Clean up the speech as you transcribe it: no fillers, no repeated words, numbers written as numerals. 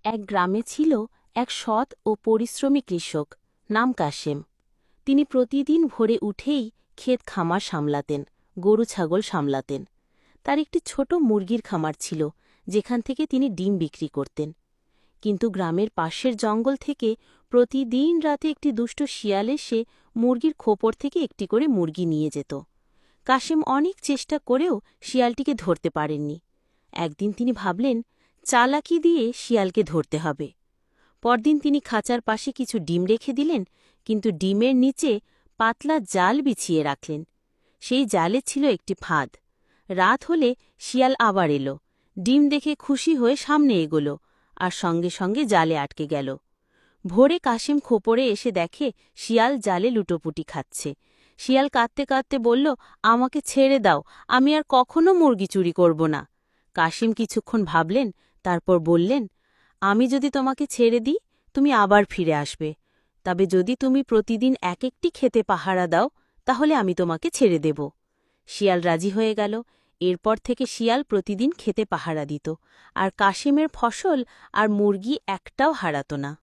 এক গ্রামে ছিল এক সৎ ও পরিশ্রমী কৃষক, নাম কাশেম। তিনি প্রতিদিন ভোরে উঠেই ক্ষেত খামার সামলাতেন, গরু ছাগল সামলাতেন। তার একটি ছোট মুরগির খামার ছিল, যেখান থেকে তিনি ডিম বিক্রি করতেন। কিন্তু গ্রামের পাশের জঙ্গল থেকে প্রতিদিন রাতে একটি দুষ্ট শিয়াল এসে মুরগির খোপর থেকে একটি করে মুরগি নিয়ে যেত। কাশেম অনেক চেষ্টা করেও শিয়ালটিকে ধরতে পারেননি। একদিন তিনি ভাবলেন, চালাকি দিয়ে শিয়ালকে ধরতে হবে। পরদিন তিনি খাঁচার পাশে কিছু ডিম রেখে দিলেন, কিন্তু ডিমের নিচে পাতলা জাল বিছিয়ে রাখলেন। সেই জালে ছিল একটি ফাঁদ। রাত হলে শিয়াল আবার এলো, ডিম দেখে খুশি হয়ে সামনে এগোল, আর সঙ্গে সঙ্গে জালে আটকে গেল। ভোরে কাশেম খোপরে এসে দেখে শিয়াল জালে লুটোপুটি খাচ্ছে। শিয়াল কাঁদতে কাঁদতে বলল, আমাকে ছেড়ে দাও, আমি আর কখনো মুরগি চুরি করব না। কাশেম কিছুক্ষণ ভাবলেন, তারপর বললেন, আমি যদি তোমাকে ছেড়ে দিই, তুমি আবার ফিরে আসবে। তবে যদি তুমি প্রতিদিন এক একটি ক্ষেতে পাহারা দাও, তাহলে আমি তোমাকে ছেড়ে দেব। শিয়াল রাজি হয়ে গেল। এরপর থেকে শিয়াল প্রতিদিন ক্ষেতে পাহারা দিত, আর কাশেমের ফসল আর মুরগি একটাও হারাত না।